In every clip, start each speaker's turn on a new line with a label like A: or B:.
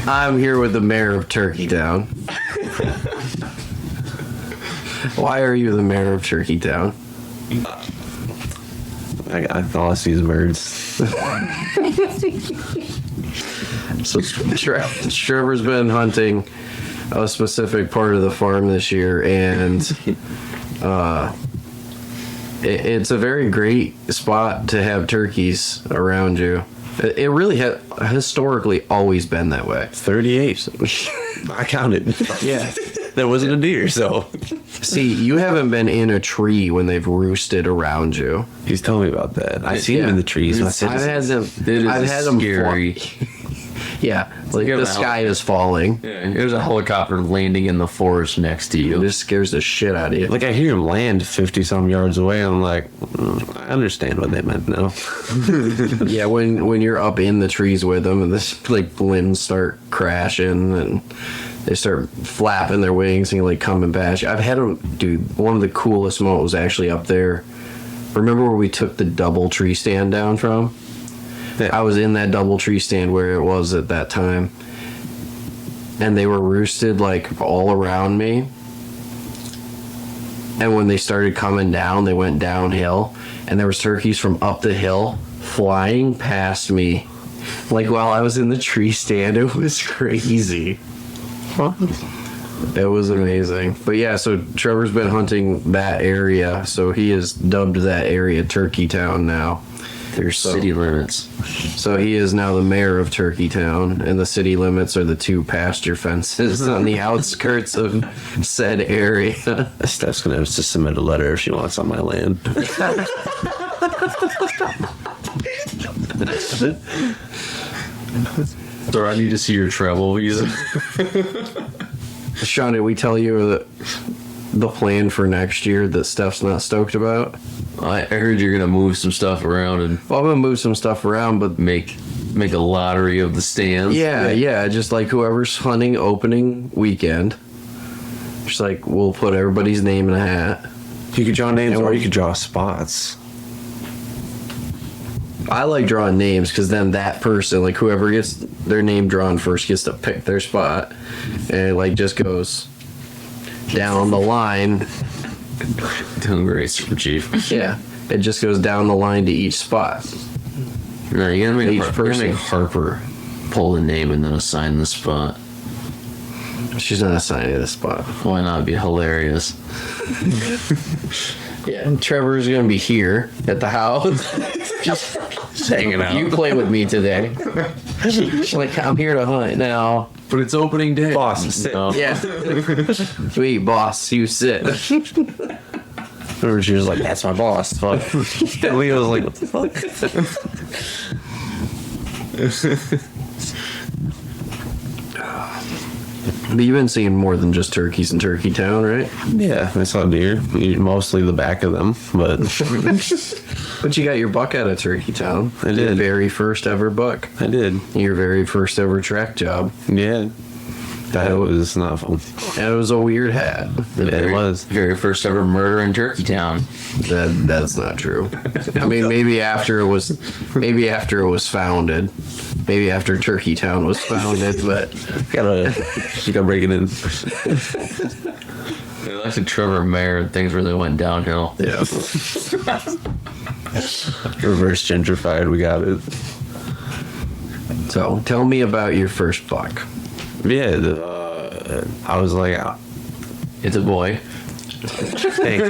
A: I'm here with the mayor of Turkeytown. Why are you the mayor of Turkeytown?
B: I lost these birds.
A: So Trevor's been hunting a specific part of the farm this year, and it's a very great spot to have turkeys around you. It really has historically always been that way.
B: 38. I counted.
A: Yeah.
B: There wasn't a deer, so.
A: See, you haven't been in a tree when they've roosted around you.
B: He's telling me about that. I see him in the trees.
A: I've had them
C: scary.
A: Yeah, like the sky is falling.
C: Yeah, there's a helicopter landing in the forest next to you.
A: It just scares the shit out of you.
B: Like, I hear him land 50-some yards away, and I'm like, I understand what they meant now.
A: Yeah, when you're up in the trees with them, and this like limbs start crashing, and they start flapping their wings and like coming back. I've had a dude. One of the coolest moments was actually up there. Remember where we took the double tree stand down from?
B: Yeah.
A: I was in that double tree stand where it was at that time, and they were roosted like all around me. And when they started coming down, they went downhill, and there was turkeys from up the hill flying past me, like while I was in the tree stand. It was crazy. It was amazing. But yeah, so Trevor's been hunting that area, so he has dubbed that area Turkeytown now.
C: There's city limits.
A: So he is now the mayor of Turkeytown, and the city limits are the 2 pasture fences on the outskirts of said area.
B: Steph's gonna have to submit a letter if she wants on my land.
C: So I need to see your travel visa.
A: Sean, did we tell you the plan for next year that Steph's not stoked about?
C: I heard you're gonna move some stuff around and
A: Well, I'm gonna move some stuff around, but
C: make a lottery of the stands.
A: yeah, just like whoever's hunting opening weekend. Just like we'll put everybody's name in a hat.
B: You could draw names, or you could draw spots.
A: I like drawing names because then that person, like whoever gets their name drawn first, gets to pick their spot, and it like just goes down the line.
C: Doing great, Super Chief.
A: Yeah, it just goes down the line to each spot.
C: No, you're gonna
A: Each
C: make
A: person.
C: Harper pull the name and then assign the spot.
A: She's not assigning the spot.
C: Why not? It'd be hilarious.
A: Yeah, and Trevor's gonna be here at the house, just
B: Hanging out.
A: you play with me today. She's like, I'm here to hunt now.
C: But it's opening day.
B: Boss, sit.
C: No.
A: Yeah. Sweet boss, you sit.
B: Or she was like, that's my boss. Fuck. And Leo was like, what the fuck?
A: But you've been seeing more than just turkeys in Turkeytown, right?
B: Yeah, I saw deer. Mostly the back of them, but
A: But you got your buck out of Turkeytown.
B: I did.
A: Your very first ever buck.
B: I did.
A: Your very first ever track job.
B: Yeah. That was not fun.
A: And it was a weird hat.
B: It was.
C: Very first ever murder in Turkeytown.
A: That's not true. I mean, maybe after it was founded. Maybe after Turkeytown was founded, but
B: You gotta break it in.
C: Elected Trevor mayor, things really went downhill.
A: yeah.
B: Reverse gentrified, we got it.
A: So tell me about your first buck.
B: Yeah, I was like,
C: It's a boy.
B: hey.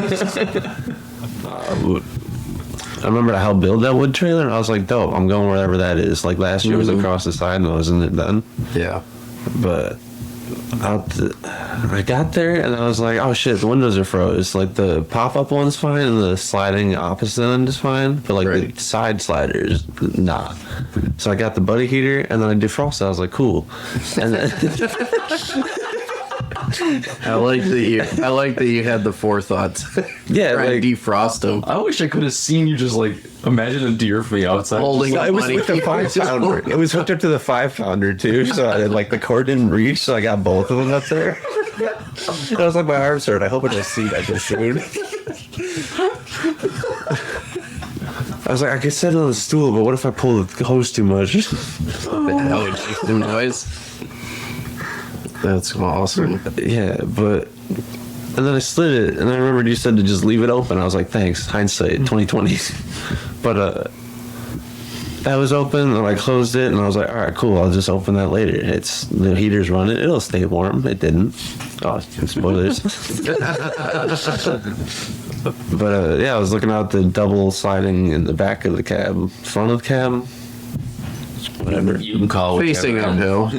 B: I remember I helped build that wood trailer, and I was like, dope, I'm going wherever that is. Like, last year was across the side, and wasn't it done?
A: Yeah.
B: But I got there, and I was like, oh shit, the windows are froze. Like, the pop-up one's fine, and the sliding opposite end is fine, but like
A: Right.
B: the side sliders, nah. So I got the buddy heater, and then I defrosted. I was like, cool. And then
A: I like that you had the forethought.
B: yeah,
A: Try
B: like,
A: to defrost them.
C: I wish I could have seen you just like imagine a deer from the outside.
A: Holding
B: it was
A: money.
B: with the 5-pounder. It was hooked up to the 5-pounder too, so I, like the cord didn't reach, so I got both of them up there. And I was like, my arms hurt. I hope I don't see that this soon. I was like, I could sit on the stool, but what if I pull the hose too much?
A: That would make some noise. That's awesome.
B: Yeah, but and then I slid it, and I remembered you said to just leave it open. I was like, thanks, hindsight, 2020. But that was open, and I closed it, and I was like, all right, cool, I'll just open that later. It's the heater's running, it'll stay warm. It didn't. Oh, spoilers. But yeah, I was looking out the double sliding in the back of the cab, front of the cab, whatever.
C: You can call it
A: Facing uphill.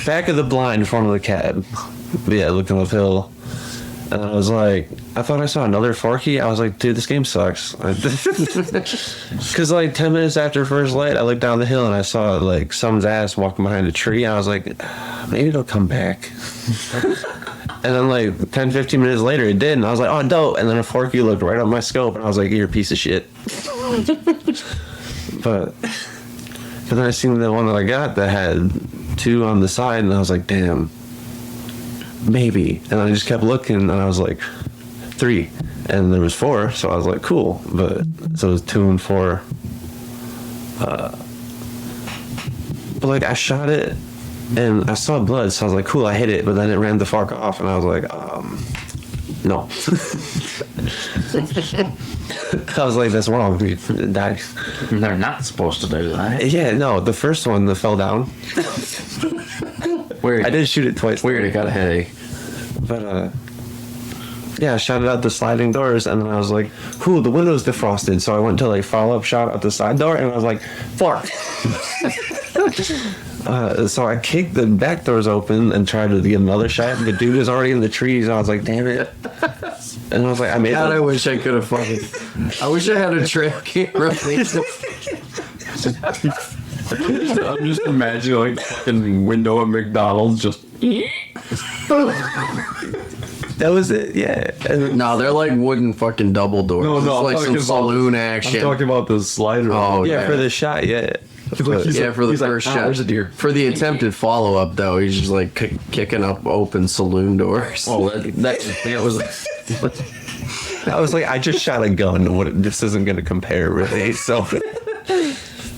B: Back of the blind, front of the cab. But yeah, looking uphill. And I was like, I thought I saw another Forky. I was like, dude, this game sucks. Because like 10 minutes after first light, I looked down the hill and I saw like someone's ass walking behind a tree. I was like, maybe it'll come back. And then like 10, 15 minutes later, it did. And I was like, oh, dope. And then a Forky looked right on my scope and I was like, you're a piece of shit. But then I seen the one that I got that had 2 on the side and I was like, damn. Maybe. And I just kept looking and I was like 3 and there was 4, so I was like cool. But so it was 2 and 4. But like I shot it and I saw blood, so I was like cool, I hit it, but then it ran the fuck off and I was like no. I was like, that's wrong, dude. Die.
C: They're not supposed to do that.
B: Yeah, no, the first one that fell down.
A: Weird.
B: I did shoot it twice.
A: Weird, it got a headache.
B: But yeah, I shot it out the sliding doors, and then I was like, "Cool, the window's defrosted." So I went to like follow up shot out the side door, and I was like, "Fuck!" So I kicked the back doors open and tried to get another shot. The dude was already in the trees. And I was like, "Damn it!" And I was like, "I made
A: God,
B: it."
A: I wish I could have fucking. I wish I had a trail camera.
C: I'm just imagining like fucking window at McDonald's just.
B: That was it. Yeah. And
A: No, they're like wooden fucking double doors.
C: No,
A: It's
C: I'm
A: like some
C: talking about-
A: saloon action.
C: I'm talking about the slider.
A: Oh,
B: yeah,
A: yeah.
B: for the shot, yeah. But-
C: He's
A: Yeah,
C: like-
A: for the
C: he's like,
A: first
C: "Ah,
A: shot.
C: there's a deer."
A: For the attempted follow up, though, he's just like kicking up open saloon doors.
C: Oh, that was.
B: I was like, I just shot a gun. This isn't going to compare, really. So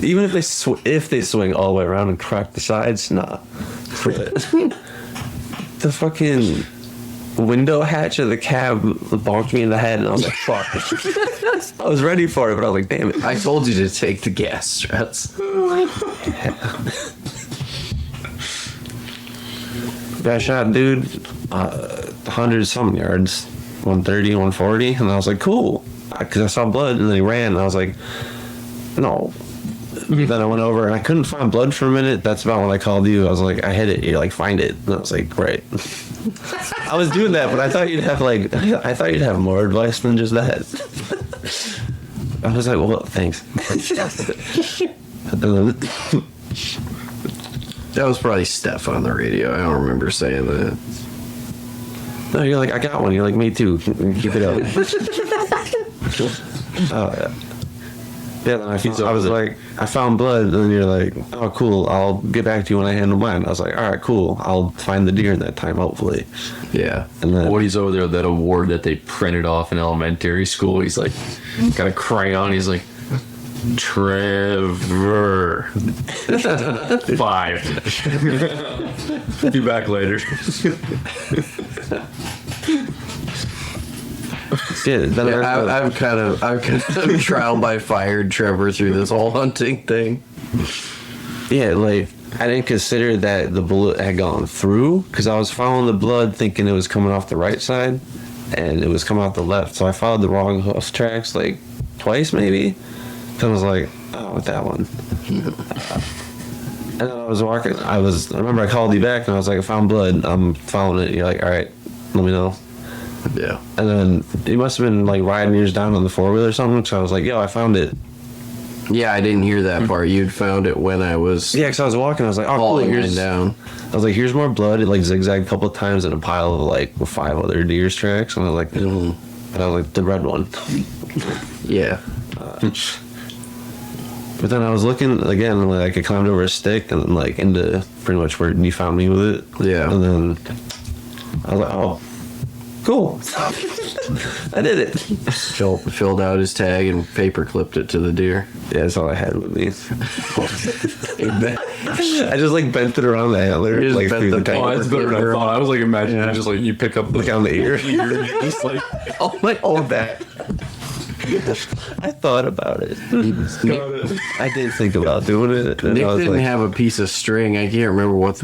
B: even if they swing all the way around and crack the sides, nah. But the fucking window hatch of the cab bonked me in the head, and I was like, fuck. I was ready for it, but I was like, damn it.
A: I told you to take the gas struts.
B: I shot dude 100 something yards, 130, 140, and I was like, cool, because I saw blood, and then he ran, and I was like, no. Then I went over and I couldn't find blood for a minute. That's about when I called you. I was like, I hit it. You're like, find it. And I was like, great. I was doing that, but I thought you'd have more advice than just that. I was like, well, thanks.
A: That was probably Steph on the radio. I don't remember saying that.
B: No, you're like, I got one. You're like, me too. Keep it up. Yeah, then I was like, I found blood, and then you're like, oh, cool, I'll get back to you when I handle mine. I was like, all right, cool, I'll find the deer in that time, hopefully.
A: Yeah.
B: And then,
C: Woody's over there, that award that they printed off in elementary school. He's like, got a crayon. He's like, Trevor. 5. Be back later.
B: yeah, then
A: Yeah, I've kind of trial by fired Trevor through this whole hunting thing.
B: yeah, like, I didn't consider that the bullet had gone through, because I was following the blood thinking it was coming off the right side, and it was coming off the left, so I followed the wrong hoof tracks, like, twice, maybe. Then I was like, oh, with that one. And then I was walking, I remember I called you back, and I was like, I found blood, I'm following it. You're like, all right, let me know.
A: Yeah.
B: And then you must have been, like, riding yours down on the 4-wheeler or something, so I was like, yo, I found it.
A: Yeah, I didn't hear that part. You'd found it when I was
B: Yeah, because I was walking, I was like, oh, cool,
A: falling
B: here's
A: down.
B: I was like, here's more blood. It like zigzagged a couple of times in a pile of like 5 other deer's tracks, and I was like, and I was like, the red one.
A: Yeah.
B: But then I was looking again, and like I climbed over a stick and then like into pretty much where you found me with it.
A: Yeah.
B: And then I was like, oh, Cool. I did it.
A: Filled out his tag and paper clipped it to the deer.
B: Yeah, that's all I had with me. I just like bent it around the antler,
A: You just
B: like
A: bent
B: through
A: the
B: the tank.
C: Oh, that's better than I thought. I was like imagining just like you pick up
B: Look on the ear.
C: just like
B: Oh my, all of that. I thought about it. I did think about doing it. And
A: Nick
B: I was
A: didn't
B: like,
A: have a piece of string. I can't remember what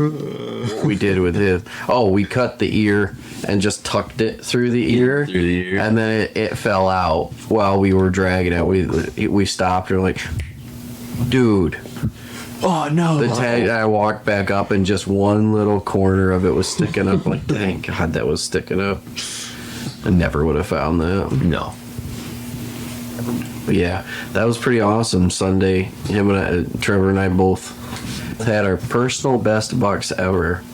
A: we did with his. Oh, we cut the ear and just tucked it through the ear.
C: through the ear.
A: And then it fell out while we were dragging it. We stopped and we're like, dude.
C: oh no.
A: The tag, I walked back up and just one little corner of it was sticking up. Like, thank God that was sticking up. I never would have found that.
C: No.
A: But yeah, that was pretty awesome. Sunday, him and Trevor and I both had our personal best bucks ever.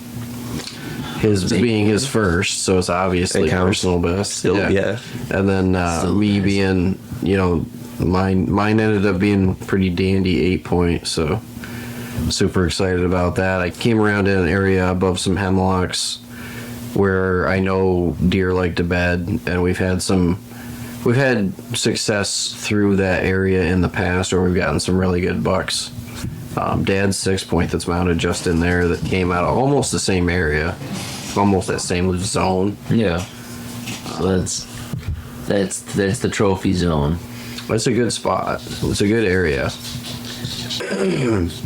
A: His being his first, so it's obviously
B: It counts.
A: personal best.
B: Still, yeah.
A: And then me being, mine ended up being pretty dandy 8-point. So super excited about that. I came around in an area above some hemlocks where I know deer like to bed, and we've had success through that area in the past, where we've gotten some really good bucks. Dad's 6-point that's mounted just in there that came out of almost the same area, almost that same zone.
C: Yeah. So that's the trophy zone.
A: It's a good spot. It's a good area.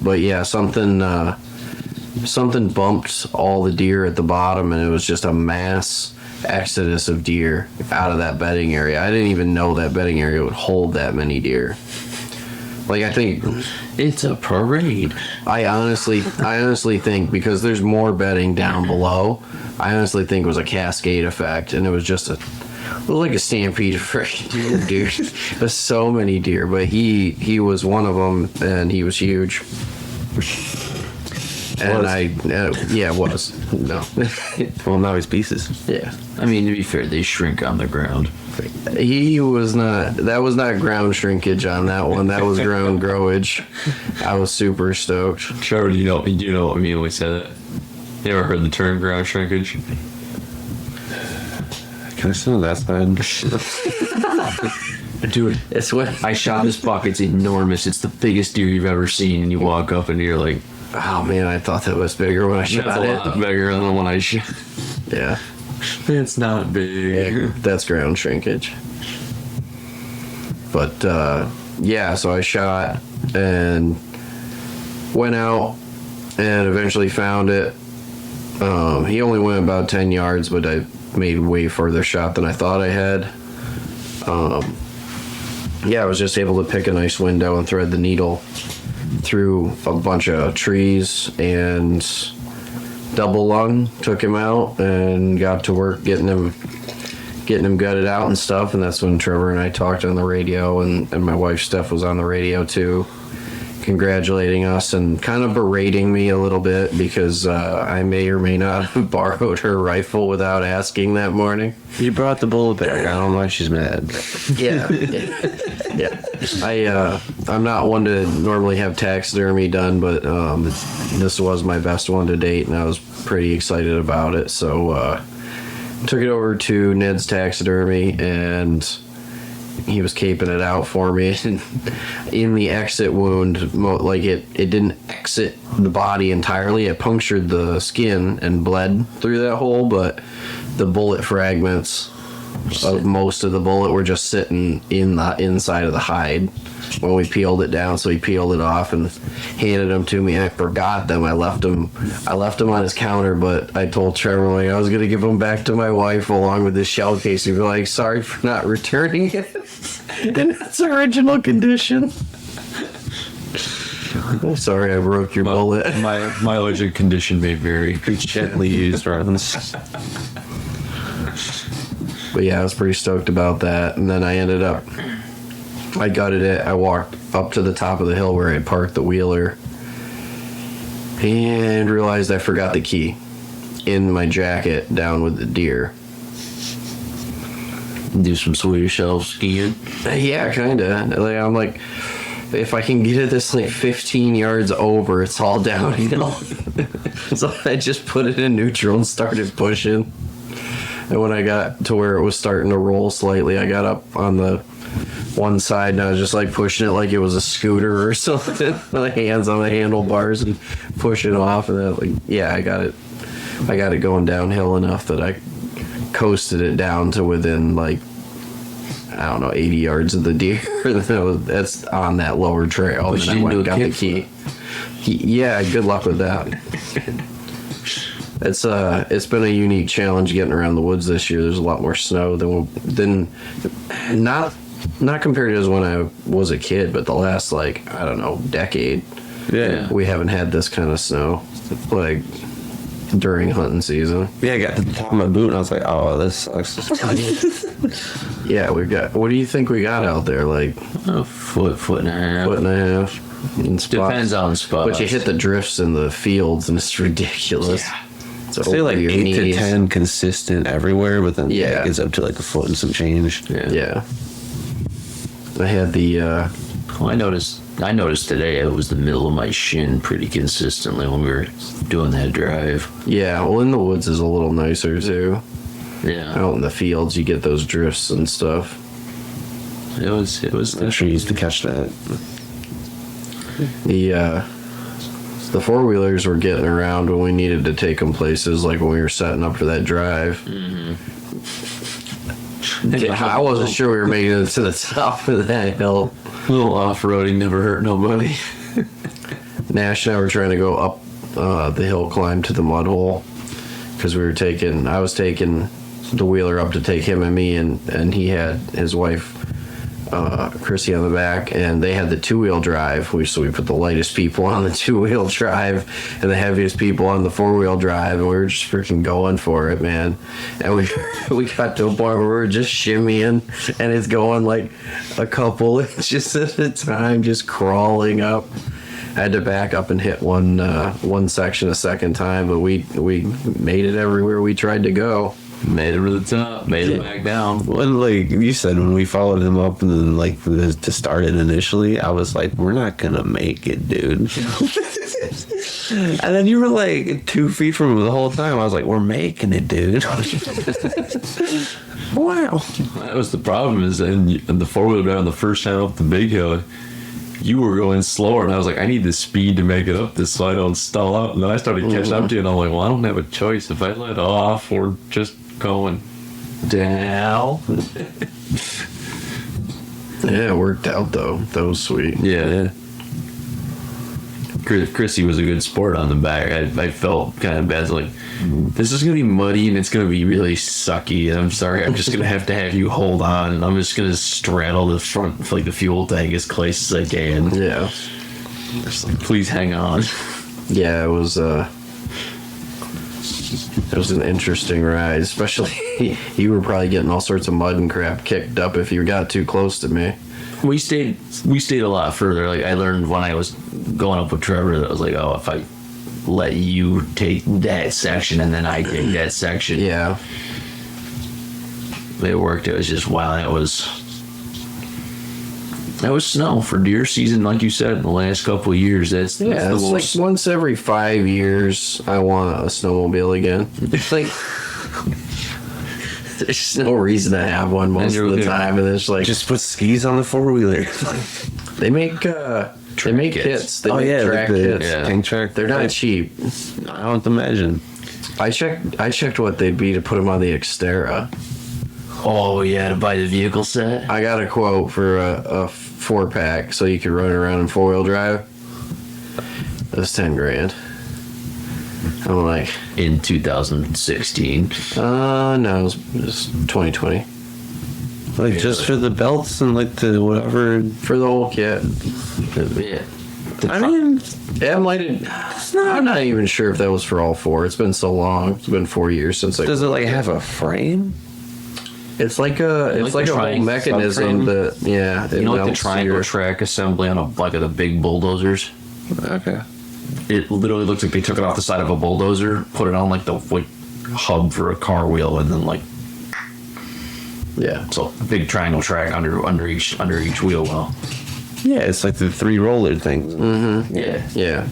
A: But yeah, something bumped all the deer at the bottom, and it was just a mass exodus of deer out of that bedding area. I didn't even know that bedding area would hold that many deer. Like, I think
C: It's a parade.
A: I honestly think, because there's more bedding down below, I honestly think it was a cascade effect, and it was just it was like a stampede of freaking deer, dude. There's so many deer, but he was one of them, and he was huge. And it was. No.
B: well, now he's pieces.
A: Yeah.
C: I mean, to be fair, they shrink on the ground.
A: That was not ground shrinkage on that one. That was ground growage. I was super stoked.
C: Trevor, do you know what I mean when we said that? You ever heard the term ground shrinkage?
B: Can I sit on that side?
C: Dude,
A: It's what
C: I shot this buck. It's enormous. It's the biggest deer you've ever seen. And you walk up and you're like,
A: oh man, I thought that was bigger when I
C: that's
A: shot
C: a
A: it.
C: lot bigger than the one I shot.
A: Yeah.
C: It's not big.
A: Yeah, that's ground shrinkage. But yeah, so I shot and went out and eventually found it. He only went about 10 yards, but I made way further shot than I thought I had. Yeah, I was just able to pick a nice window and thread the needle through a bunch of trees and double lung, took him out and got to work getting him gutted out and stuff. And that's when Trevor and I talked on the radio, and my wife Steph was on the radio too, congratulating us and kind of berating me a little bit because I may or may not have borrowed her rifle without asking that morning.
B: You brought the bullet back. I don't know why she's mad.
A: Yeah. I'm not one to normally have taxidermy done, but this was my best one to date, and I was pretty excited about it. So took it over to Ned's Taxidermy, and he was caping it out for me. And in the exit wound, like it didn't exit the body entirely. It punctured the skin and bled through that hole, but the bullet fragments of most of the bullet were just sitting in the inside of the hide when we peeled it down. So he peeled it off and handed them to me. And I forgot them. I left them on his counter, but I told Trevor, like, I was gonna give them back to my wife along with this shell case. He'd be like, sorry for not returning it in its original condition. I'm sorry I broke your bullet.
C: My mileage and condition may vary.
B: Gently used rather than.
A: But yeah, I was pretty stoked about that. And then I gutted it. I walked up to the top of the hill where I had parked the wheeler and realized I forgot the key in my jacket down with the deer.
C: Do some Swedish shelf skiing.
A: Yeah, kind of. Like, I'm like, if I can get it this like 15 yards over, it's all downhill. So I just put it in neutral and started pushing. And when I got to where it was starting to roll slightly, I got up on the one side and I was just like pushing it like it was a scooter or something. My hands on the handlebars and pushing off, and then like, yeah, I got it going downhill enough that I coasted it down to within like, I don't know, 80 yards of the deer. That's on that lower trail.
C: But
A: And
C: you
A: I
C: didn't
A: went and
C: do a
A: got the
C: kick
A: key. Yeah, good luck with that. It's been a unique challenge getting around the woods this year. There's a lot more snow than not compared to as when I was a kid, but the last, like, I don't know, decade.
B: Yeah.
A: We haven't had this kind of snow like during hunting season.
B: Yeah, I got to the top of my boot and I was like, oh, this sucks.
A: Yeah, we've got. What do you think we got out there? Like
C: A foot and a half.
A: foot and a half. In spots.
C: Depends on spots.
A: But you hit the drifts in the fields and it's ridiculous.
C: Yeah.
A: It's
B: I'd say like
A: over your
B: 8
A: knees.
B: to 10 consistent everywhere, but then
A: Yeah.
B: it gets up to like a foot and some change.
A: Yeah. I had the.
C: Well, I noticed today it was the middle of my shin pretty consistently when we were doing that drive.
A: Yeah, well, in the woods is a little nicer too.
C: Yeah,
A: Out in the fields, you get those drifts and stuff.
C: it was.
B: I'm sure you used to catch that.
A: The four wheelers were getting around when we needed to take them places, like when we were setting up for that drive. Yeah, I wasn't sure we were making it to the top of that hill.
C: A little off-roading never hurt nobody.
A: Nash and I were trying to go up the hill climb to the mud hole because I was taking the wheeler up to take him and me, and he had his wife Chrissy on the back, and they had the two-wheel drive. So we put the lightest people on the two-wheel drive and the heaviest people on the four-wheel drive, and we were just freaking going for it, man. And we got to a point where we were just shimmying, and it's going like a couple inches at a time, just crawling up. I had to back up and hit one section a second time, but we made it everywhere we tried to go.
C: Made it to the top. Made it back down.
B: When, like you said, when we followed him up and then, like, to start it initially, I was like, we're not gonna make it, dude. And then you were like 2 feet from him the whole time. I was like, we're making it, dude. Wow.
C: That was the problem. Is in the four-wheel drive on the first time up the big hill, you were going slower, and I was like, I need the speed to make it up this so I don't stall out. And then I started catching up to you, and I'm like, well, I don't have a choice. If I let off, we're just going down.
A: Yeah, it worked out though. That was sweet.
C: Yeah. Chrissy was a good sport on the back. I felt kind of bad. Like, this is going to be muddy and it's going to be really sucky. And I'm sorry, I'm just going to have you hold on. And I'm just going to straddle the front, like the fuel tank, as close as I can.
A: Yeah.
C: Just like, please hang on.
A: Yeah, it was an interesting ride, especially you were probably getting all sorts of mud and crap kicked up if you got too close to me.
C: We stayed a lot further. Like, I learned when I was going up with Trevor that I was like, oh, if I let you take that section and then I take that section.
A: Yeah.
C: It worked. It was just, wow, that was snow for deer season, like you said, in the last couple of years. That's the
A: It's
C: most.
A: like once every 5 years I want a snowmobile again. It's like there's no reason to have one most of the time, and it's like
B: Just put skis on the four-wheeler.
A: they make kits. They make track
B: like the
A: kits.
C: Yeah.
B: tank track.
A: They're not cheap.
B: I don't imagine.
A: I checked what they'd be to put them on the Xterra.
C: Oh, yeah, to buy the vehicle set?
A: I got a quote for a 4-pack so you could run around in 4-wheel drive. It was $10,000. I'm like,
C: In 2016.
A: no, it was 2020
B: Like, just for the belts and, like, the whatever.
A: for the whole kit.
C: Yeah.
B: I mean,
A: Yeah, I'm not even sure if that was for all four. It's been so long. It's been 4 years since I.
B: does it, like, have a frame?
A: It's like a
C: Like the
A: whole mechanism
C: subframe?
A: that
C: You know, like the
A: melts
C: triangle
A: your-
C: track assembly on the big bulldozers?
B: Okay.
C: It literally looks like they took it off the side of a bulldozer, put it on like the hub for a car wheel, and then like,
A: Yeah.
C: so big triangle track under each wheel well.
B: Yeah, it's like the 3 roller thing.
C: Yeah.
A: Yeah.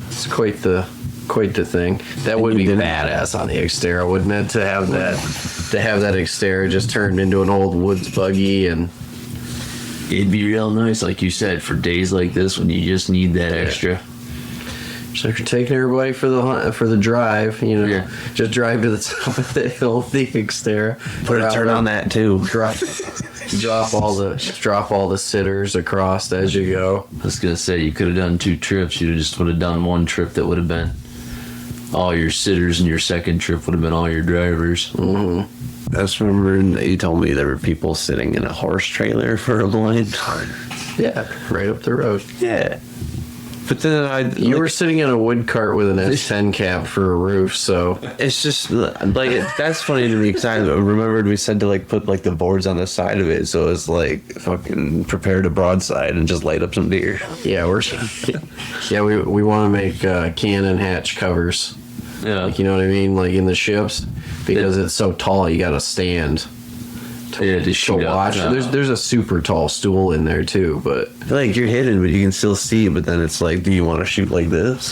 A: It's quite the quite the thing. That would be badass on the Xterra, wouldn't it? To have that Xterra just turned into an old woods buggy, and
C: It'd be real nice, like you said, for days like this when you just need that extra.
A: so if you're taking everybody for the drive, you know,
C: Yeah.
A: just drive to the top of the hill with the Xterra.
B: Turn on that too.
A: Drop all the sitters across as you go.
C: I was gonna say you could have done 2 trips. You just would have done 1 trip that would have been all your sitters, and your second trip would have been all your drivers.
A: Mm-hmm.
B: I just remember you told me there were people sitting in a horse trailer for a blind.
A: Yeah, right up the road.
B: Yeah. But then
A: You were sitting in a wood cart with an S10 cap for a roof, so
B: it's just like that's funny to me because I remembered we said to like put like the boards on the side of it, so it's like fucking prepare to broadside and just light up some deer.
A: yeah, we want to make cannon hatch covers.
C: Yeah,
A: Like, you know what I mean? Like in the ships, because it's so tall, you got to stand
C: to
A: to
C: shoot
A: watch.
C: up.
A: There's a super tall stool in there too, but
B: Like you're hidden, but you can still see. But then it's like, do you want to shoot like this?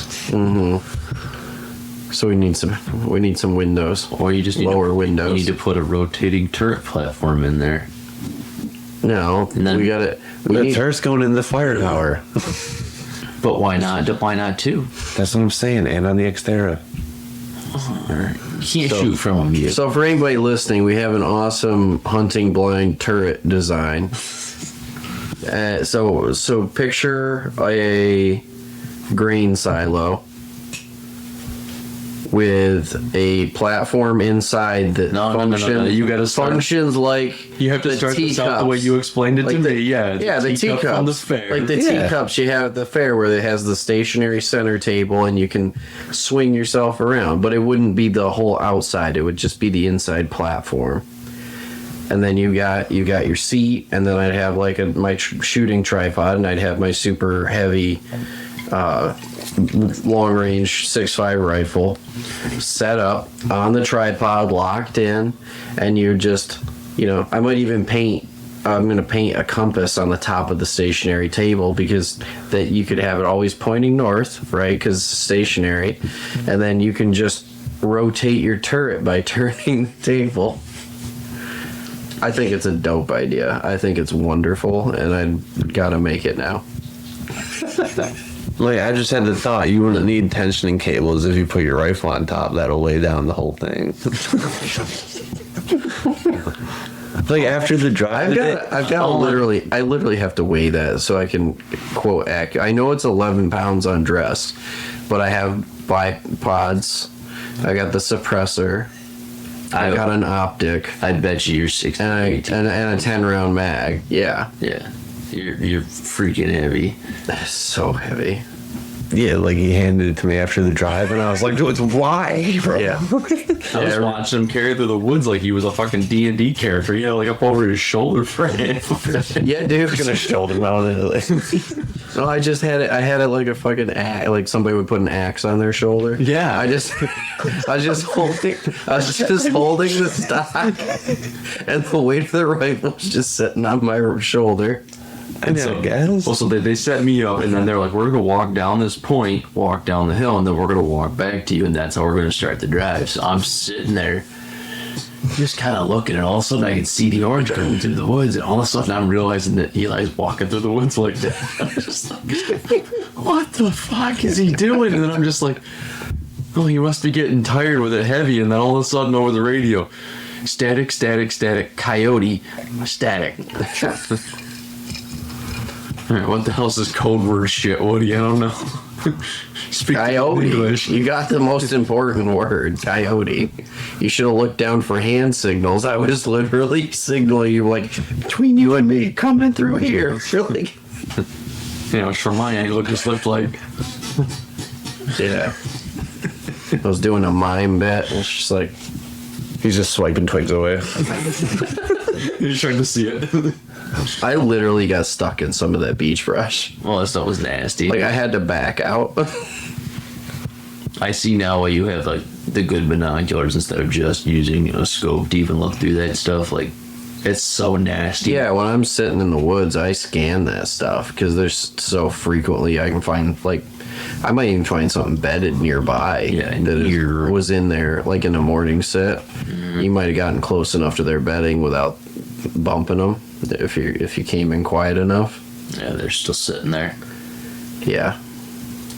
A: so we need some windows,
C: Or you just need
A: lower
C: to,
A: windows.
C: You need to put a rotating turret platform in there.
A: No,
C: And then-
A: we got it.
B: The turret's going in the fire tower.
C: But why not? Why not 2?
B: That's what I'm saying. And on the Xterra.
C: You can't shoot from them yet.
A: So for anybody listening, we have an awesome hunting blind turret design. So picture a grain silo with a platform inside that
C: No. You gotta start.
A: functions like
C: You have to
A: the
C: start this out the
A: teacups.
C: way you explained it
A: Like
C: to
A: the-
C: me. Yeah,
A: the
C: teacup
A: teacups
C: from the fair.
A: like the
B: Yeah.
A: teacups you have at the fair, where it has the stationary center table and you can swing yourself around, but it wouldn't be the whole outside, it would just be the inside platform. And then you got your seat, and then I'd have like my shooting tripod, and I'd have my super heavy long range 6.5 rifle set up on the tripod, locked in, and you just, you know, I'm gonna paint a compass on the top of the stationary table, because that you could have it always pointing north, right? Because it's stationary, and then you can just rotate your turret by turning the table. I think it's a dope idea. I think it's wonderful, and I've got to make it now.
B: Like I just had the thought, you wouldn't need tensioning cables if you put your rifle on top. That'll weigh down the whole thing. Like after the drive,
A: I literally have to weigh that so I can quote accurate. I know it's 11 pounds undressed, but I have bipods. I got the suppressor. I got an optic.
C: I bet you you're 16.
A: And a 10 round mag. Yeah.
C: Yeah, you're freaking heavy.
A: That's so heavy.
B: Yeah, like he handed it to me after the drive, and I was like, "Dude, why, bro?"
A: Yeah.
C: I was watching him carry through the woods like he was a fucking D&D character. You know, like up over his shoulder frame.
A: Yeah, dude.
B: Gonna shoulder mount it.
A: No, I just had it. I had it like a fucking axe. Like somebody would put an axe on their shoulder.
C: Yeah.
A: I was just holding the stock, and the weight of the rifle was just sitting on my shoulder.
B: I guess.
C: Well, so they set me up, and then they're like, we're going to walk down this point, walk down the hill, and then we're going to walk back to you, and that's how we're going to start the drive. So I'm sitting there just kind of looking, and all of a sudden I can see the orange coming through the woods, and all of a sudden I'm realizing that Eli's walking through the woods like that. I'm just like, what the fuck is he doing? And then I'm just like, oh, he must be getting tired with it heavy, and then all of a sudden over the radio, static, coyote, static. All right, what the hell's this code word shit, Woody? I don't know. Speak
A: Coyote.
C: English.
A: You got the most important word, coyote. You should have looked down for hand signals. I was literally signaling you, like, between you and me, coming through here. Really?
C: You know, from my angle, it just looked like
A: Yeah. I was doing a mime bet. It's just like,
B: He's just swiping twigs away.
C: you're trying to see it.
A: I literally got stuck in some of that beach brush.
C: Well, that stuff was nasty.
A: Like, I had to back out.
C: I see now why you have like the good binoculars instead of just using a scope to even look through that stuff. Like, it's so nasty.
A: Yeah, when I'm sitting in the woods, I scan that stuff because there's so frequently I can find, like, I might even find something bedded nearby.
D: Yeah,
A: that was in there, like in a morning set.
D: Mm-hmm.
A: You might have gotten close enough to their bedding without bumping them if you came in quiet enough.
D: Yeah, they're still sitting there.
A: Yeah.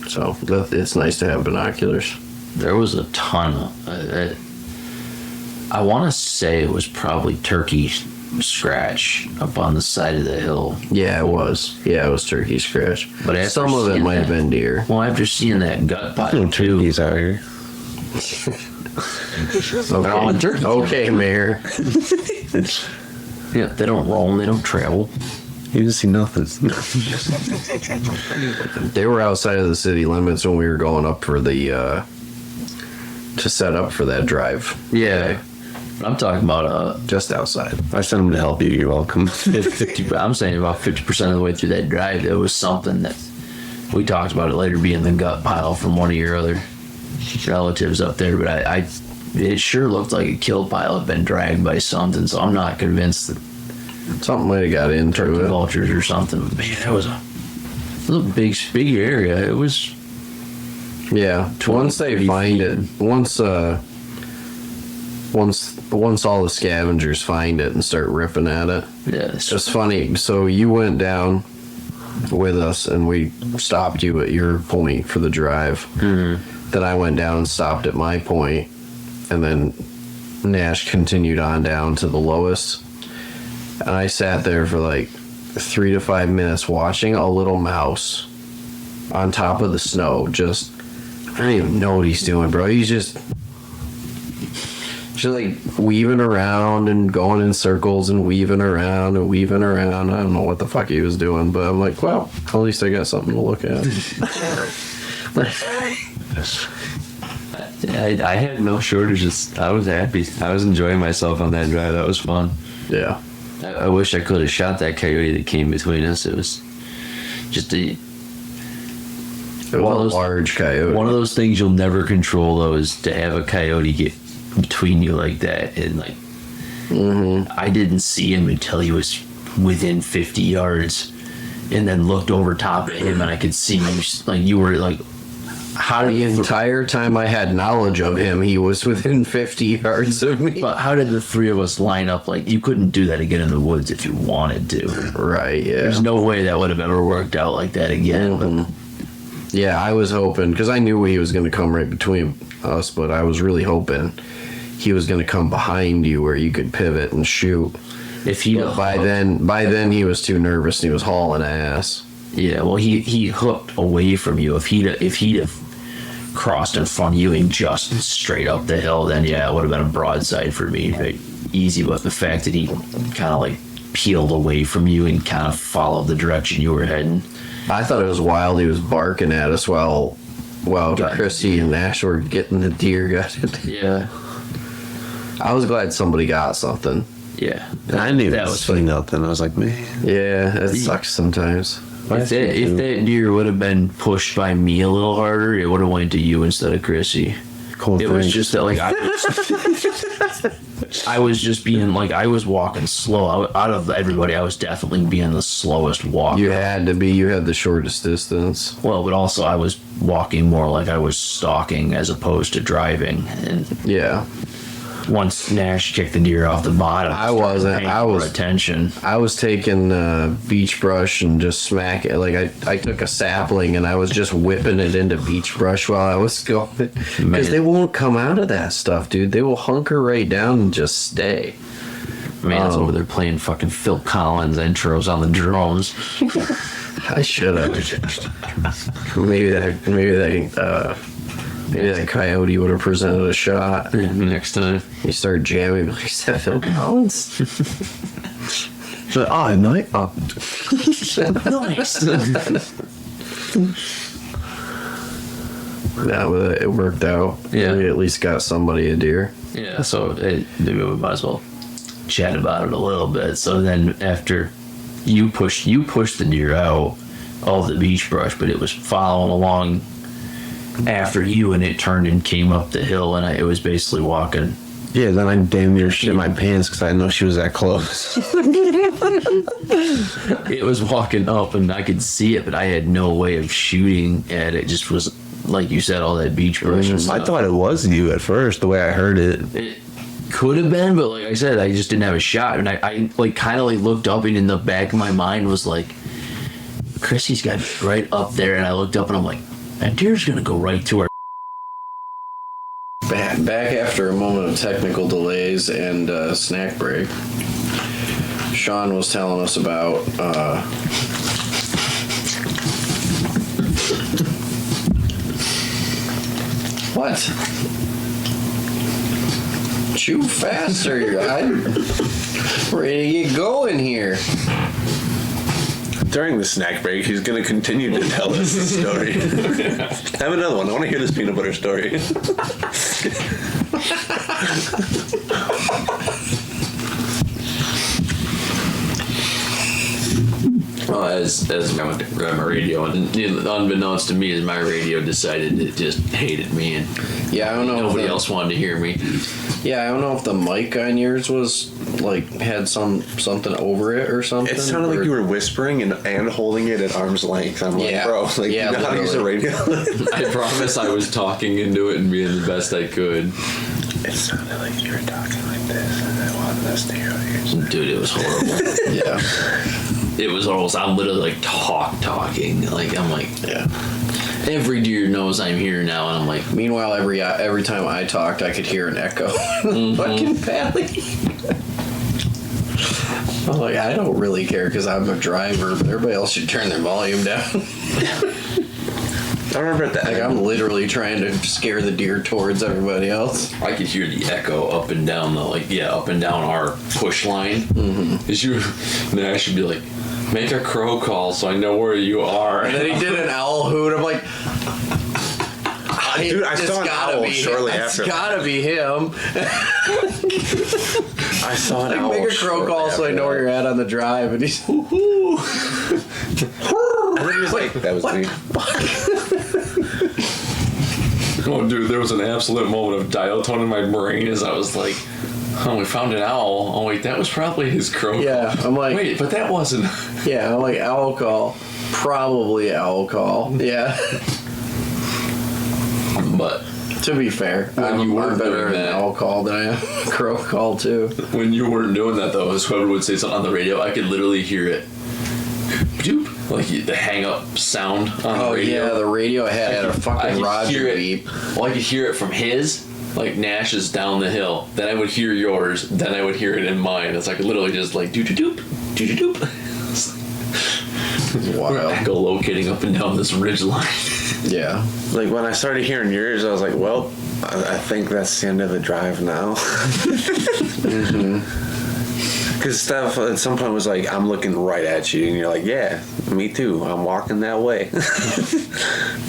A: So it's nice to have binoculars.
D: There was a ton of. I want to say it was probably turkey scratch up on the side of the hill.
A: Yeah, it was. Yeah, it was turkey scratch.
D: But after
A: some of it
D: seeing
A: might have
D: that-
A: been deer.
D: Well, after seeing that gut pile
B: No
D: too,
B: turkeys out here.
D: all turkeys.
A: Okay, Mayor.
D: yeah, they don't roam, they don't travel.
B: You didn't see nothing.
A: They were outside of the city limits when we were going up for the to set up for that drive.
D: Yeah, but I'm talking about
A: Just outside.
B: I sent them to help you. You're welcome.
D: 50. I'm saying about 50% of the way through that drive, there was something that we talked about it later being the gut pile from one of your other relatives up there. But it sure looked like a kill pile had been dragged by something. So I'm not convinced that
A: Something might have got into
D: turkey
A: it.
D: vultures or something. But man, that was a big area. It was.
A: Yeah. Once they
D: 20
A: find
D: feet.
A: it, once all the scavengers find it and start ripping at it.
D: Yeah,
A: It's just funny. So you went down with us and we stopped you at your point for the drive.
D: Mm-hmm.
A: Then I went down and stopped at my point, and then Nash continued on down to the lowest. And I sat there for like 3 to 5 minutes watching a little mouse on top of the snow. Just, I don't even know what he's doing, bro. He's just like weaving around and going in circles and weaving around and weaving around. I don't know what the fuck he was doing, but I'm like, well, at least I got something to look at.
C: I had no shortages. I was happy. I was enjoying myself on that drive. That was fun.
A: Yeah.
D: I wish I could have shot that coyote that came between us. It was just
A: It was a large coyote.
D: one of those things you'll never control, though, is to have a coyote get between you like that. And like, I didn't see him until he was within 50 yards, and then looked over top of him, and I could see him. Like, you were like, how
A: The
D: did
A: entire time I had knowledge of him, he was within 50 yards of me.
D: but how did the three of us line up? Like, you couldn't do that again in the woods if you wanted to.
A: Right, yeah.
D: There's no way that would have ever worked out like that again. But
A: Yeah, I was hoping, because I knew he was going to come right between us, but I was really hoping he was going to come behind you where you could pivot and shoot.
D: if he
A: But by then he was too nervous and he was hauling ass.
D: yeah, well, he hooked away from you. If he'd have crossed in front of you and just straight up the hill, then yeah, it would have been a broadside for me. But easy, but the fact that he kind of like peeled away from you and kind of followed the direction you were heading.
A: I thought it was wild. He was barking at us while
D: Got it.
A: Chrissy and Ash were getting the deer gutted.
D: Yeah,
A: I was glad somebody got something.
D: yeah.
B: I didn't even
D: That was
B: see nothing. I was like, man.
A: Yeah, it sucks sometimes.
D: If that deer would have been pushed by me a little harder, it would have went to you instead of Chrissy.
B: Cool
D: It was just that, like, I was just being, like, I was walking slow. Out of everybody, I was definitely being the slowest walker.
A: You had to be. You had the shortest distance.
D: Well, but also I was walking more like I was stalking as opposed to driving. And
A: Yeah.
D: once Nash kicked the deer off the bottom,
A: I wasn't.
D: paying
A: I
D: more
A: was.
D: attention.
A: I was taking beach brush and just smack it. Like I took a sapling and I was just whipping it into beach brush while I was going. Because they won't come out of that stuff, dude. They will hunker right down and just stay.
D: Man's over there playing fucking Phil Collins intros on the drones.
A: I should have. Maybe that coyote would have presented a shot.
C: Next time.
A: You start jamming, like, is that Phil Collins? So, oh, night. Oh.
D: Nice.
A: No, but it worked out.
D: Yeah.
A: We at least got somebody a deer.
D: Yeah, so maybe we might as well chat about it a little bit. So then after you pushed the deer out of the beach brush, but it was following along after you, and it turned and came up the hill, and it was basically walking
B: Yeah, then I damn near shit my pants because I didn't know she was that close.
D: It was walking up and I could see it, but I had no way of shooting at it. Just was, like you said, all that beach brush and
B: I
D: stuff.
B: thought it was you at first, the way I heard it.
D: It could have been, but like I said, I just didn't have a shot. And I like kind of like looked up, and in the back of my mind was like, Chrissy's got right up there. And I looked up and I'm like, that deer's gonna go right to her.
A: Back after a moment of technical delays and snack break, Sean was telling us about what? Chew faster! I'm ready to get going here.
B: During the snack break, he's going to continue to tell us the story. Have another one. I want to hear this peanut butter story.
D: Well, as I went to grab my radio, and unbeknownst to me, as my radio decided it just hated me, and
A: Yeah, I don't know.
D: nobody else wanted to hear me.
A: Yeah, I don't know if the mic on yours was like had something over it or something.
B: It sounded
A: or-
B: like you were whispering and holding it at arm's length. I'm like,
A: Yeah.
B: bro, like,
A: Yeah,
B: you know how to use a radio?
C: I promise I was talking into it and being the best I could.
B: It sounded like you were talking like this, and I wanted us to hear yours.
D: Dude, it was horrible.
A: Yeah,
D: It was almost, I'm literally like talking. Like, I'm like,
A: yeah.
D: every deer knows I'm here now, and I'm like,
A: Meanwhile, every time I talked, I could hear an echo. Fucking Pally. I'm like, I don't really care because I'm a driver, but everybody else should turn their volume down.
B: I remember at the
A: Like,
B: end,
A: I'm literally trying to scare the deer towards everybody else.
D: I could hear the echo up and down up and down our push line. Mm-hmm.
C: Then I should be like, make a crow call so I know where you are.
A: And then he did an owl hoot. I'm like,
B: Dude, I
A: it's
B: saw an
A: gotta
B: owl
A: be
B: shortly
A: him.
B: after.
A: It's gotta be him.
B: I saw an
A: Like,
B: owl.
A: make a crow
B: shortly
A: call so I
B: after
A: know where
B: that.
A: you're at on the drive. And he's, woohoo.
B: And then he was like, that was me.
C: Oh, dude, there was an absolute moment of dial tone in my brain as I was like, oh, we found an owl. Oh, wait, that was probably his crow.
A: Yeah, I'm like,
C: Wait, but that wasn't.
A: yeah, I'm like, owl call. Probably owl call. Yeah.
C: But
A: To be fair,
C: When you
A: I'm
C: weren't
A: better
C: doing
A: at an
C: that.
A: owl call than I am a crow call, too.
C: when you weren't doing that, though, as whoever would say something on the radio, I could literally hear it. Doop, like the hang up sound on the
A: Oh,
C: radio.
A: yeah, the radio had a
C: I
A: fucking
C: could
A: Roger
C: hear it.
A: beep.
C: Well, I could hear it from his, like Nash's down the hill. Then I would hear yours. Then I would hear it in mine. It's like literally just like doo doo doop, doo doo doop. We're
A: Wild.
C: echolocating up and down this ridge line.
A: Yeah.
B: Like, when I started hearing yours, I was like, well, I think that's the end of the drive now. Because Steph at some point was like, I'm looking right at you. And you're like, yeah, me too. I'm walking that way.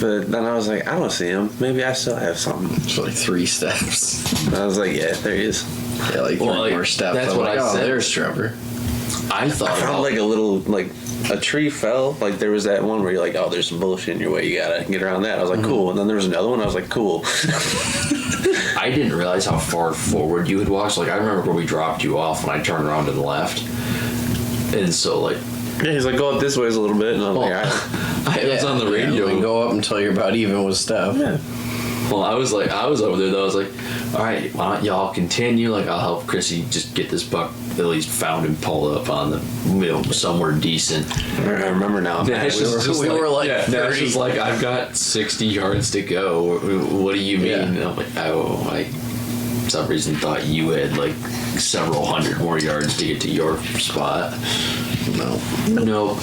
B: But then I was like, I don't see him. Maybe I still have something.
A: It's like 3 steps.
B: And I was like, yeah, there he is.
A: Yeah, like 3
D: Well, like,
A: more steps.
D: that's
A: I'm
D: what
A: like,
D: I
A: oh,
D: said.
A: there's Trevor.
D: I thought
B: I found
D: about
B: like a little, like, a tree fell. Like, there was that one where you're like, oh, there's some bullshit in your way. You gotta get around that. I was like, cool. And then there was another one. I was like, cool.
D: I didn't realize how far forward you had walked. Like, I remember where we dropped you off when I turned around to the left. And so, like,
B: Yeah, he's like, go up this way a little bit. And I'm like,
C: I was on the radio.
A: And go up until you're about even with Steph.
B: yeah.
C: Well, I was over there though. I was like,
D: all right, why don't y'all continue? Like, I'll help Chrissy just get this buck at least found and pulled up on the, somewhere decent.
B: I remember now.
C: Nash is just
A: we were like
C: Nash
A: 30.
C: is like, I've got 60 yards to go.
D: What do you mean?
A: Yeah.
D: And I'm like, oh, I, for some reason, thought you had like several hundred more yards to get to your spot.
A: No.
D: Nope.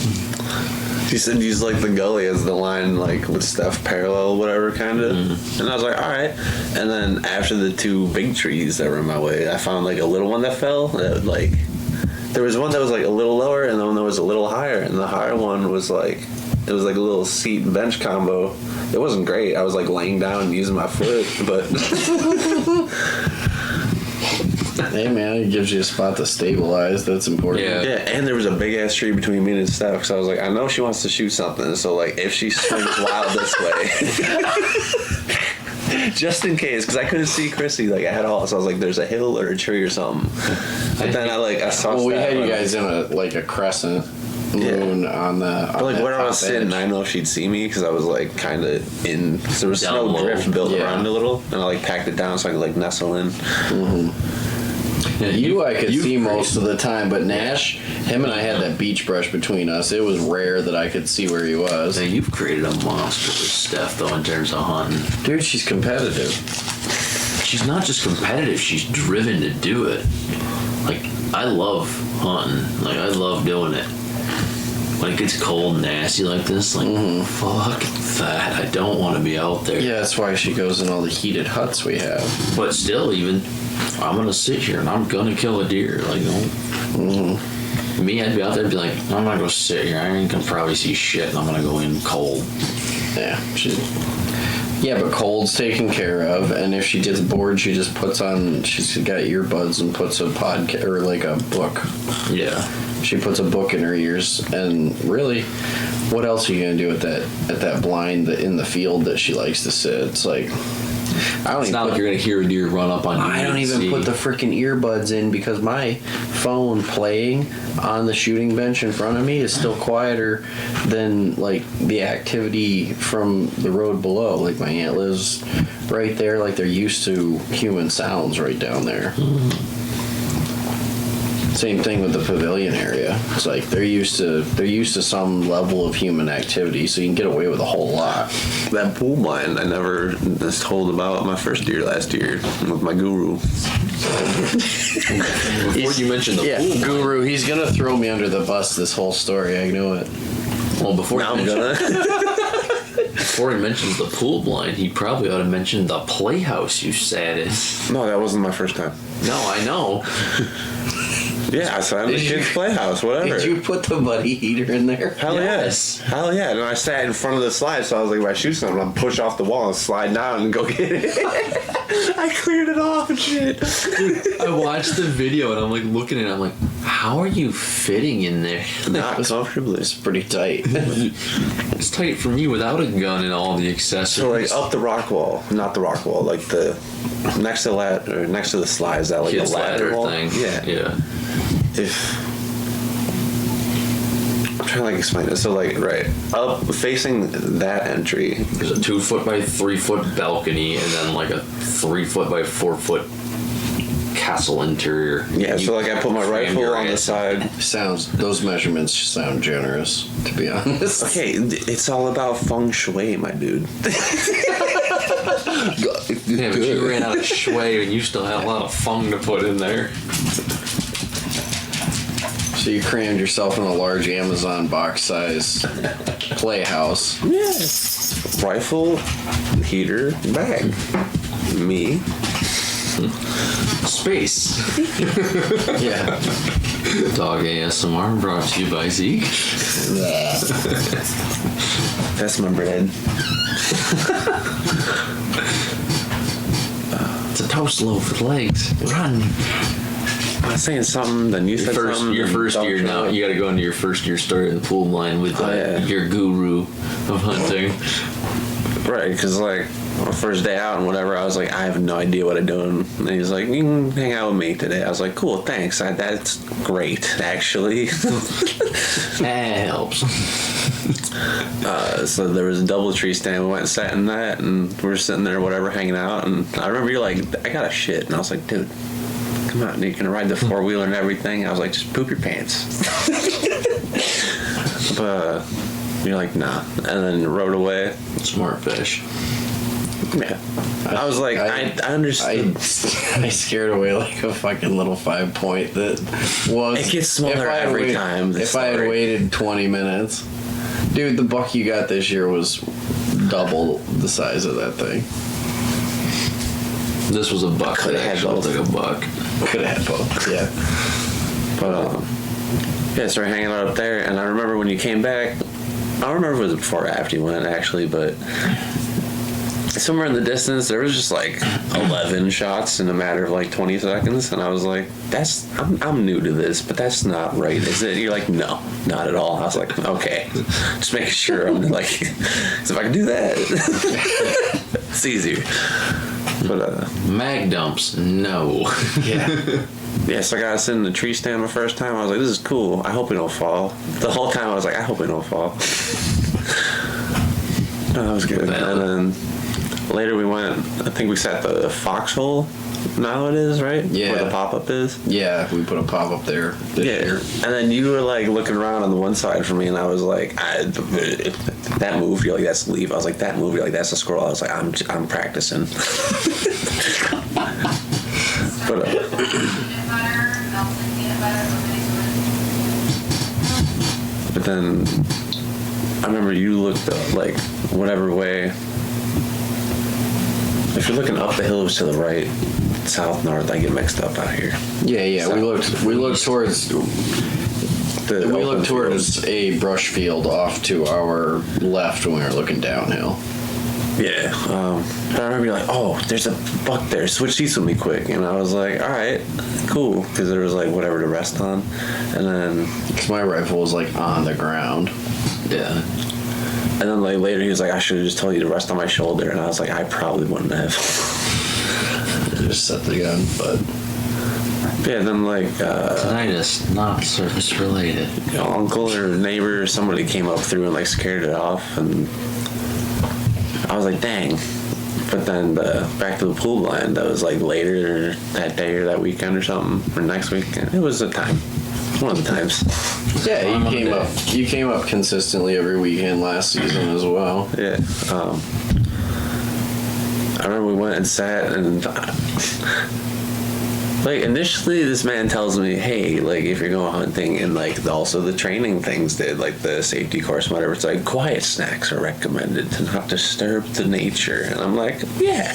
B: He said use like the gully as the line, like with Steph parallel, whatever, kind of. And I was like, all right. And then after the 2 big trees that were in my way, I found like a little one that fell. That, like, there was one that was like a little lower, and the one that was a little higher. And the higher one was like, it was like a little seat and bench combo. It wasn't great. I was like laying down and using my foot, but
A: Hey, man, it gives you a spot to stabilize. That's important.
C: Yeah.
B: yeah. And there was a big ass tree between me and Steph, so I was like, I know she wants to shoot something. So like, if she swings wild this way, just in case, because I couldn't see Chrissy like at all. So I was like, "There's a hill or a tree or something." But then I saw.
A: Well, we had you guys in a crescent moon on the.
B: But like where I was sitting, I didn't know if she'd see me because I was like kind of in. There was
D: Down
B: snow
D: low.
B: drift built around a little, and I like packed it down so I could like nestle in.
A: You I could see most of the time, but Nash, him and I had that beach brush between us. It was rare that I could see where he was.
D: Hey, you've created a monster with Steph, though, in terms of hunting.
A: Dude, she's competitive.
D: She's not just competitive, she's driven to do it. Like, I love hunting. Like, I love doing it. When it gets cold and nasty like this, like, fuck that. I don't want to be out there.
A: Yeah, that's why she goes in all the heated huts we have.
D: But still, even, I'm going to sit here and I'm going to kill a deer. Like, me, I'd be out there and be like, I'm going to go sit here. I ain't going to probably see shit and I'm going to go in cold.
A: Yeah, yeah, but cold's taken care of, and if she gets bored, she just puts on. She's got earbuds and puts a podcast or like a book.
D: Yeah.
A: She puts a book in her ears, and really, what else are you gonna do at that blind in the field that she likes to sit? It's like I don't
D: It's
A: even.
D: not like you're going to hear a deer run up on you.
A: I don't
D: and
A: even
D: see.
A: put the freaking earbuds in because my phone playing on the shooting bench in front of me is still quieter than like the activity from the road below. Like my aunt lives right there, like they're used to human sounds right down there. Same thing with the pavilion area. It's like they're used to some level of human activity, so you can get away with a whole lot.
B: That pool blind I never was told about my first deer last year with my guru.
D: Before you mentioned the pool blind-
A: Guru, he's gonna throw me under the bus this whole story. I know it.
D: Well, before
B: Now
D: he
B: I'm
D: mentions-
B: gonna.
D: before he mentions the pool blind, he probably ought to mention the playhouse you sat in.
B: No, that wasn't my first time.
D: No, I know.
B: Yeah, I sat in the
A: Did you-
B: kids' playhouse, whatever.
A: Did you put the buddy heater in there?
B: Hell
D: Yes.
B: yes. Hell yeah. And I sat in front of the slide, so I was like, if I shoot something, I'll push off the wall and slide down and go get it. I cleared it off and shit.
D: I watched the video and I'm like looking at it, I'm like, how are you fitting in there?
B: Not comfortably.
A: It's pretty tight.
D: It's tight for me without a gun and all the accessories.
B: So like up the rock wall, not the rock wall, like the next to the slide, is that like
D: Kids
B: a ladder wall?
D: thing.
B: Yeah.
D: Yeah.
B: If I'm trying to like explain this, so like right up facing that entry,
D: There's a 2 foot by 3 foot balcony and then like a 3 foot by 4 foot castle interior.
B: yeah. So like I put my
D: Cram
B: rifle
D: your
B: on the
D: ass.
B: side.
A: Those measurements sound generous, to be honest.
B: Okay, it's all about feng shui, my dude.
D: Yeah, but you ran out of shui and you still had a lot of fung to put in there.
A: So you crammed yourself in a large Amazon box size playhouse.
B: Yes. Rifle, heater, bag. Me.
D: Space.
A: Yeah.
D: Dog ASMR brought to you by Zeke.
B: That's my bread.
D: It's a toast loaf with legs. Run.
B: I was saying something, then you said something.
D: Your
B: then
D: first
B: dog
D: year
B: shit.
D: now. You got to go into your first year story of the pool blind with
B: yeah.
D: your guru of hunting.
B: Right, because like my first day out and whatever, I was like, I have no idea what I'm doing. And he's like, you can hang out with me today. I was like, cool, thanks. That's great, actually.
D: That helps.
B: So there was a double tree stand. We went and sat in that, and we were sitting there, whatever, hanging out. And I remember you're like, I got a shit, and I was like, dude, come on, you can ride the 4-wheeler and everything. I was like, just poop your pants. But you're like, nah, and then rode away.
D: Smart fish.
B: Yeah, I was like, I understood.
A: I scared away like a fucking little 5-point that was.
B: It gets smaller
A: if I had
B: every
A: waited-
B: time, the
A: If I had
B: story.
A: waited 20 minutes, dude, the buck you got this year was double the size of that thing.
D: This was a buck.
B: Coulda
D: That
B: had
D: actually
B: both.
D: looked like a buck.
A: Could have had both. Yeah.
B: But yeah, started hanging out up there, and I remember when you came back. I don't remember if it was before or after you went actually, but somewhere in the distance there was just like 11 shots in a matter of like 20 seconds, and I was like, I'm new to this, but that's not right, is it? You're like, no, not at all. I was like, okay, just making sure. I'm like, 'cause if I can do that. It's easier. But
D: Mag dumps, no.
B: yeah, so I got to sit in the tree stand the first time. I was like, this is cool. I hope we don't fall. The whole time I was like, I hope we don't fall. No, that was good. And then later we went, I think we sat the foxhole. Now it is, right?
A: Yeah.
B: Where the pop-up is.
A: Yeah, we put a pop-up there this year.
B: And then you were like looking around on the one side for me, and I was like, that move, you're like, that's leave. I was like, that move, you're like, that's a squirrel. I was like, I'm practicing. But then I remember you looked up, like, whatever way. If you're looking up the hill, it was to the right. South, north, I get mixed up out here.
A: Yeah.
B: South.
A: We looked towards a brush field off to our left when we were looking downhill.
B: Yeah. But I remember you're like, oh, there's a buck there. Switch seats with me quick. And I was like, all right, cool. Because there was like whatever to rest on. And then...
A: Because my rifle was like on the ground.
D: Yeah.
B: And then like later he was like, I should have just told you to rest on my shoulder. And I was like, I probably wouldn't have.
A: Just set the gun, but...
B: Yeah, then like...
D: Tinnitus, not service related.
B: Your uncle or neighbor or somebody came up through and like scared it off. And I was like, dang. But then back to the pool blind, that was like later that day or that weekend or something, or next weekend. It was a time. One of the times.
A: Yeah, you came up consistently every weekend last season as well.
B: Yeah. I remember we went and sat and like initially this man tells me, hey, like if you're going hunting and like also the training things did, like the safety course and whatever, it's like quiet snacks are recommended to not disturb the nature. And I'm like, yeah.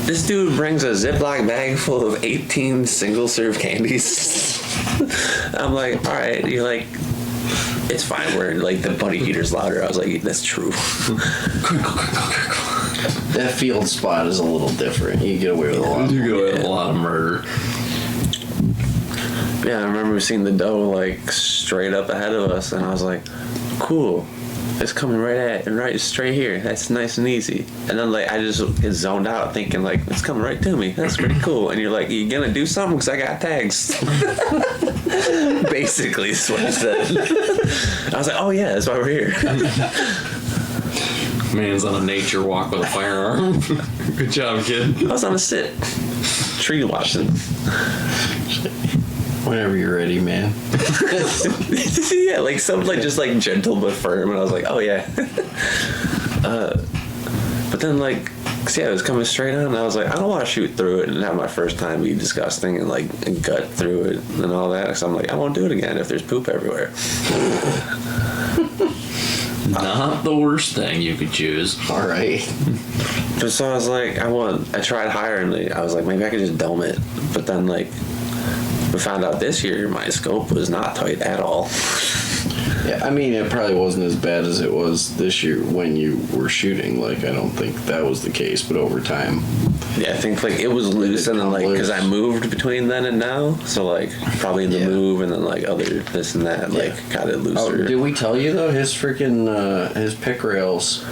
B: This dude brings a Ziploc bag full of 18 single serve candies. I'm like, all right, you're like, it's fine. We're like the bunny heater's louder. I was like, that's true.
A: That field spot is a little different. You get away with a lot.
D: You go with a lot of murder.
B: Yeah, I remember seeing the doe like straight up ahead of us, and I was like, cool. It's coming right straight here. That's nice and easy. And then like I just get zoned out thinking like it's coming right to me. That's pretty cool. And you're like, you gonna do something? Because I got tags. Basically, is what I said. I was like, oh yeah, that's why we're here.
D: Man's on a nature walk with a firearm. Good job, kid.
B: I was on a sit, tree watching.
A: Whenever you're ready, man.
B: Yeah, like something like just like gentle but firm, and I was like, oh yeah. But then like, yeah, it was coming straight on, and I was like, I don't want to shoot through it and have my first time be disgusting and like gut through it and all that. So I'm like, I won't do it again if there's poop everywhere.
D: Not the worst thing you could choose.
A: All right.
B: But so I was like, I tried higher, and I was like, maybe I could just dome it. But then like, we found out this year my scope was not tight at all.
A: Yeah, I mean, it probably wasn't as bad as it was this year when you were shooting. Like, I don't think that was the case, but over time.
B: Yeah, I think like it was loose, and then like because I moved between then and now, so like probably in the move and then like other this and that, like got it looser.
A: Oh, did we tell you though? His freaking his pick rails,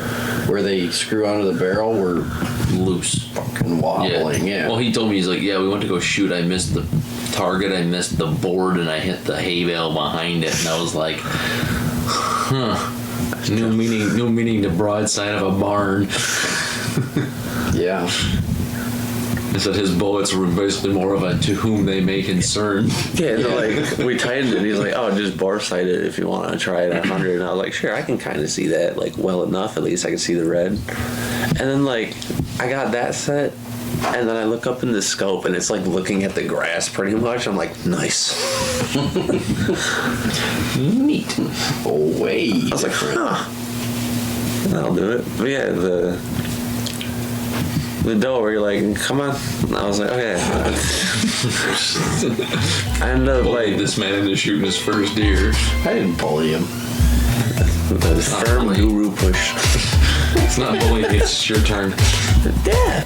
A: where they screw onto the barrel, were
D: Loose.
A: fucking wobbling. Yeah.
D: Well, he told me, he's like, yeah, we went to go shoot. I missed the target. I missed the board, and I hit the hay bale behind it. And I was like, huh. No meaning the broadside of a barn.
A: Yeah.
D: He said his bullets were basically more of a to whom they may concern.
B: Yeah, so like we tightened it. He's like, "Oh, just bore sight it if you want to try it at 100." And I was like, "Sure, I can kind of see that like well enough. At least I can see the red." And then like I got that set, and then I look up in the scope, and it's like looking at the grass pretty much. I'm like, "Nice."
A: Neat. Oh, wait.
B: I was like, "Huh." That'll do it. But yeah, the doe where you're like, come on. And I was like, okay. I ended up
D: Bullied
B: like
D: this man into shooting his first deer.
A: I didn't bully him.
B: the firm
D: bullying.
B: guru push.
D: It's not bullying, it's your turn.
B: Yeah.